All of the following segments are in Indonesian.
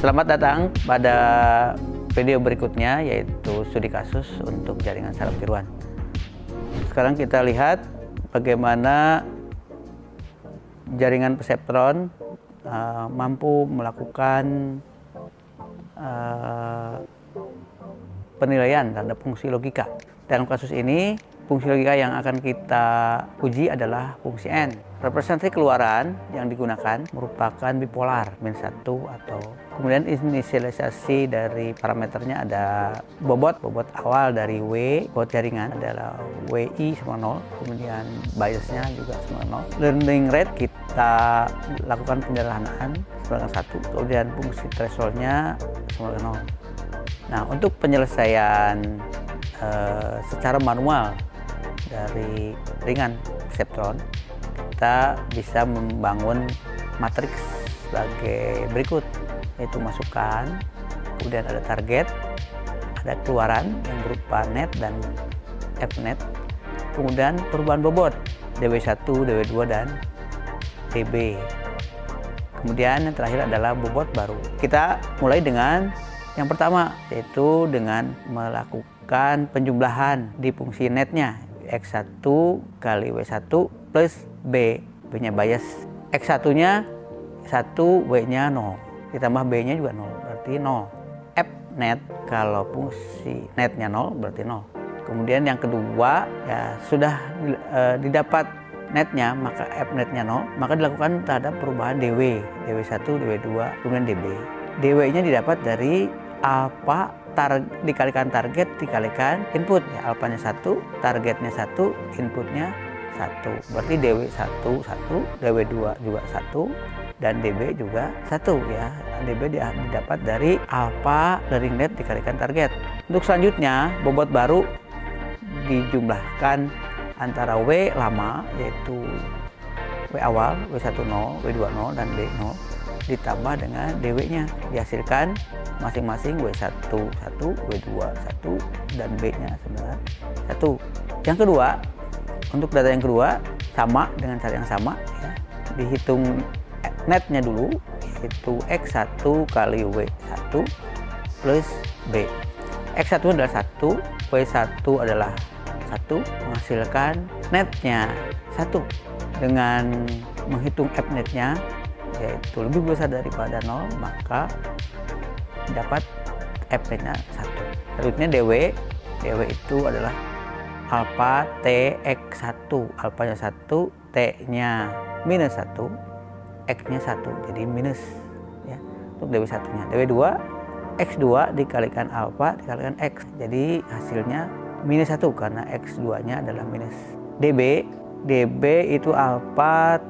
Selamat datang pada video berikutnya, yaitu studi kasus untuk jaringan saraf tiruan. Sekarang kita lihat bagaimana jaringan perseptron mampu melakukan penilaian terhadap fungsi logika. Dalam kasus ini, fungsi logika yang akan kita uji adalah fungsi N. Representasi keluaran yang digunakan merupakan bipolar -1 atau kemudian inisialisasi dari parameternya ada bobot awal dari W, bobot jaringan adalah WI sama 0, kemudian biasnya juga sama 0. Learning rate kita lakukan penyederhanaan sama dengan 1, kemudian fungsi thresholdnya sama dengan 0. Nah, untuk penyelesaian secara manual dari ringan perseptron, kita bisa membangun matriks sebagai berikut, yaitu masukan, kemudian ada target, ada keluaran yang berupa net dan Fnet, kemudian perubahan bobot dW1, dW2, dan dB. Kemudian yang terakhir adalah bobot baru. Kita mulai dengan yang pertama, yaitu dengan melakukan penjumlahan di fungsi netnya X1 kali W1 plus B, B-nya bias. X1-nya 1, W-nya 0, ditambah B-nya juga 0, berarti 0. F net, kalau fungsi netnya 0, berarti 0. Kemudian yang kedua, ya sudah didapat netnya, maka F netnya 0, maka dilakukan terhadap perubahan DW, DW1, DW2, kemudian DB. DW-nya didapat dari alfa dikalikan target dikalikan input, ya alfanya 1, targetnya 1, inputnya 1, berarti DW1 1, DW2 juga 1, dan DB juga 1, ya. DB didapat dari alfa learning rate dikalikan target. Untuk selanjutnya, bobot baru dijumlahkan antara W lama, yaitu W awal, W1 0, W2 0, dan B 0, ditambah dengan DW-nya, dihasilkan masing-masing W1 1, W2 1, dan B-nya sebenarnya 1. Yang kedua, untuk data yang kedua sama dengan cara yang sama, ya. Dihitung netnya dulu, yaitu X1 kali W1 plus B. X1 adalah 1, W1 adalah 1, menghasilkan netnya 1. Dengan menghitung F netnya, yaitu lebih besar daripada 0, maka dapat F netnya 1. Selanjutnya DW itu adalah alfa T X1, alfanya 1, T-nya minus 1, X-nya 1, jadi minus, ya, untuk DW1-nya. DW2, X2 dikalikan alfa dikalikan X, jadi hasilnya minus 1 karena X2-nya adalah minus. DB itu alfa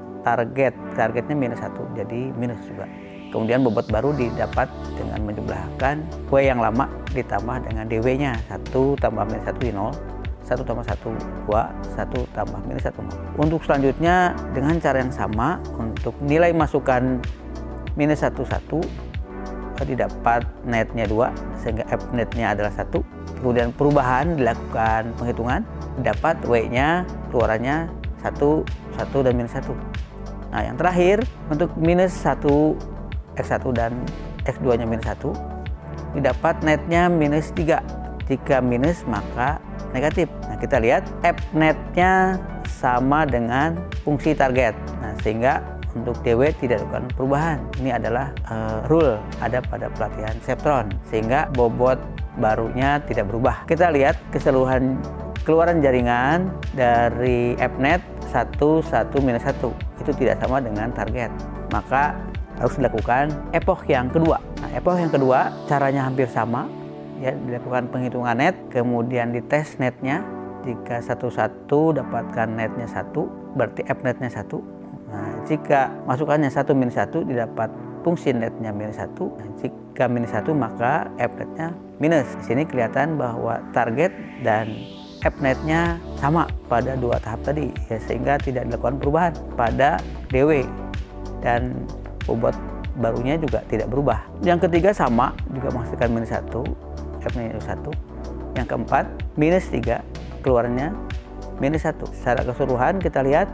targetnya minus 1, jadi minus juga. Kemudian bobot baru didapat dengan menjumlahkan W yang lama ditambah dengan DW-nya, 1 tambah minus 1 di 0, 1 tambah 1 2, 1 tambah minus 1 0. Untuk selanjutnya dengan cara yang sama, untuk nilai masukan minus 1 1, didapat netnya 2, sehingga F netnya adalah 1. Kemudian perubahan dilakukan penghitungan, didapat W-nya, keluarannya 1 dan minus 1. Nah, yang terakhir untuk minus 1 X1 dan X2-nya minus 1, didapat netnya minus 3. Jika minus maka negatif. Nah, kita lihat F netnya sama dengan fungsi target. Nah, sehingga untuk DW tidak dilakukan perubahan. Ini adalah rule ada pada pelatihan perseptron, sehingga bobot barunya tidak berubah. Kita lihat keseluruhan keluaran jaringan dari Fnet 1 minus 1 itu tidak sama dengan target, maka harus dilakukan epoch yang kedua. Nah, epoch yang kedua caranya hampir sama, ya, dilakukan penghitungan net, kemudian dites netnya. Jika 1 dapatkan netnya 1, berarti F netnya 1. Nah, jika masukannya 1 minus 1, didapat fungsi netnya minus 1. Nah, jika minus 1 maka F netnya minus. Di sini kelihatan bahwa target dan F netnya sama pada dua tahap tadi, ya, sehingga tidak dilakukan perubahan pada DW, dan bobot barunya juga tidak berubah. Yang ketiga sama, juga menghasilkan minus 1, F minus 1. Yang keempat minus 3, keluarnya minus 1. Secara keseluruhan kita lihat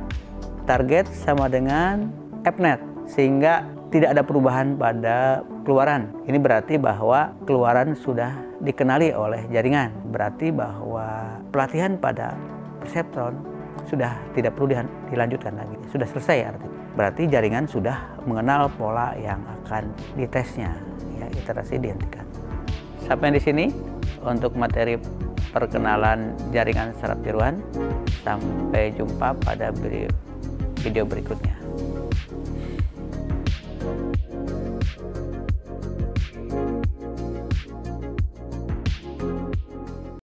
target sama dengan Fnet, sehingga tidak ada perubahan pada keluaran. Ini berarti bahwa keluaran sudah dikenali oleh jaringan. Berarti bahwa pelatihan pada perseptron sudah tidak perlu dilanjutkan lagi. Sudah selesai artinya. Berarti jaringan sudah mengenal pola yang akan ditesnya. Ya, iterasi dihentikan. Sampai di sini untuk materi perkenalan jaringan saraf tiruan. Sampai jumpa pada video berikutnya.